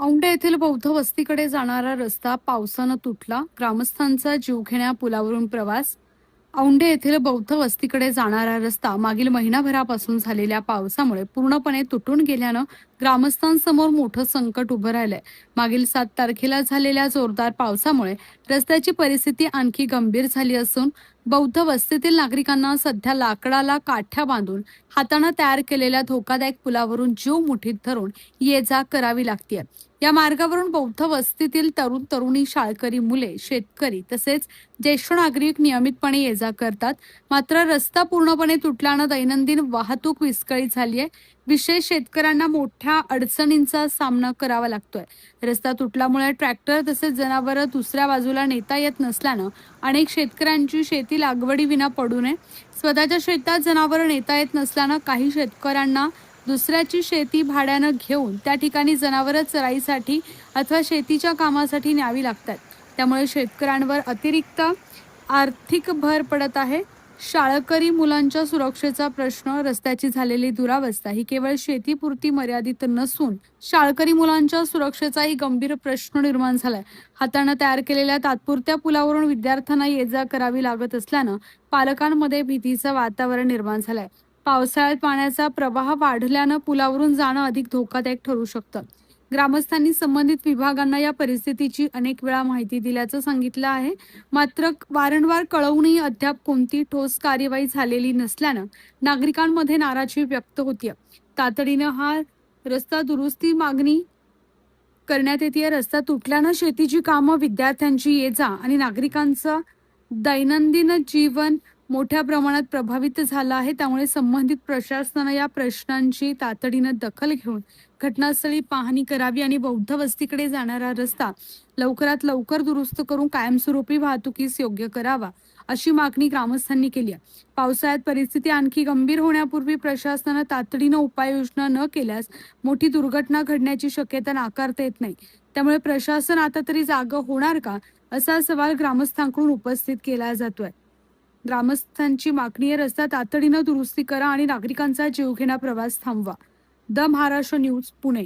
औंढा येथील बौद्ध वस्तीकडे जाणारा रस्ता पावसानं तुटला. ग्रामस्थांचा जीवघेण्या पुलावरून प्रवास. औंढे येथील बौद्ध वस्तीकडे जाणारा रस्ता मागील महिनाभरापासून झालेल्या पावसामुळे पूर्णपणे तुटून गेल्यानं ग्रामस्थांसमोर मोठं संकट उभं राहिलंय. मागील 7 तारखेला झालेल्या जोरदार पावसामुळे रस्त्याची परिस्थिती आणखी गंभीर झाली असून बौद्ध वस्तीतील नागरिकांना सध्या लाकडाला काठ्या बांधून हाताने तयार केलेल्या धोकादायक पुलावरून जीव मुठीत धरून ये जा करावी लागते. या मार्गावरून बौद्ध वस्तीतील तरुण तरुणी, शाळकरी मुले, शेतकरी तसेच ज्येष्ठ नागरिक नियमितपणे ये जा करतात. मात्र रस्ता पूर्णपणे तुटल्यानं दैनंदिन वाहतूक विस्कळीत झाली आहे. विशेष शेतकऱ्यांना मोठ्या अडचणींचा सामना करावा लागतोय. रस्ता तुटल्यामुळे ट्रॅक्टर तसेच जनावरं दुसऱ्या बाजूला नेता येत नसल्यानं अनेक शेतकऱ्यांची शेती लागवडीविना पडू नये. स्वतःच्या शेतात जनावरं नेता येत नसल्यानं काही शेतकऱ्यांना दुसऱ्याची शेती भाड्यानं घेऊन त्या ठिकाणी जनावरं चराईसाठी अथवा शेतीच्या कामासाठी न्यावी लागतात. त्यामुळे शेतकऱ्यांवर अतिरिक्त आर्थिक भर पडत आहे. शाळकरी मुलांच्या सुरक्षेचा प्रश्न. रस्त्याची झालेली दुरावस्था ही केवळ शेतीपुरती मर्यादित नसून शाळकरी मुलांच्या सुरक्षेचाही गंभीर प्रश्न निर्माण झालाय. हाताने तयार केलेल्या तात्पुरत्या पुलावरून विद्यार्थ्यांना ये जा करावी लागत असल्यानं पालकांमध्ये भीतीचं वातावरण निर्माण झालंय. पावसाळ्यात पाण्याचा प्रवाह वाढल्यानं पुलावरून जाणं अधिक धोकादायक ठरू शकतं. ग्रामस्थांनी संबंधित विभागांना या परिस्थितीची अनेक वेळा माहिती दिल्याचं सांगितलं आहे. मात्र वारंवार कळवूनही अद्याप कोणती ठोस कार्यवाही झालेली नसल्यानं नागरिकांमध्ये नाराजी व्यक्त होतीये. तातडीनं हा रस्ता दुरुस्ती मागणी करण्यात येते. रस्ता तुटल्यानं शेतीची कामं, विद्यार्थ्यांची ये जा आणि नागरिकांचं दैनंदिन जीवन मोठ्या प्रमाणात प्रभावित झालं आहे. त्यामुळे संबंधित प्रशासनानं या प्रश्नांची तातडीनं दखल घेऊन घटनास्थळी पाहणी करावी आणि बौद्ध वस्तीकडे जाणारा रस्ता लवकरात लवकर दुरुस्त करून कायमस्वरूपी वाहतुकीस योग्य करावा, अशी मागणी ग्रामस्थांनी केली आहे. पावसाळ्यात परिस्थिती आणखी गंभीर होण्यापूर्वी प्रशासनानं तातडीनं उपाययोजना न केल्यास मोठी दुर्घटना घडण्याची शक्यता नाकारता येत नाही. त्यामुळे प्रशासन आता तरी जागं होणार का, असा सवाल ग्रामस्थांकडून उपस्थित केला जातोय. ग्रामस्थांची मागणी आहे, रस्ता तातडीनं दुरुस्ती करा आणि नागरिकांचा जीवघेणा प्रवास थांबवा. The Maharashtra news, Pune.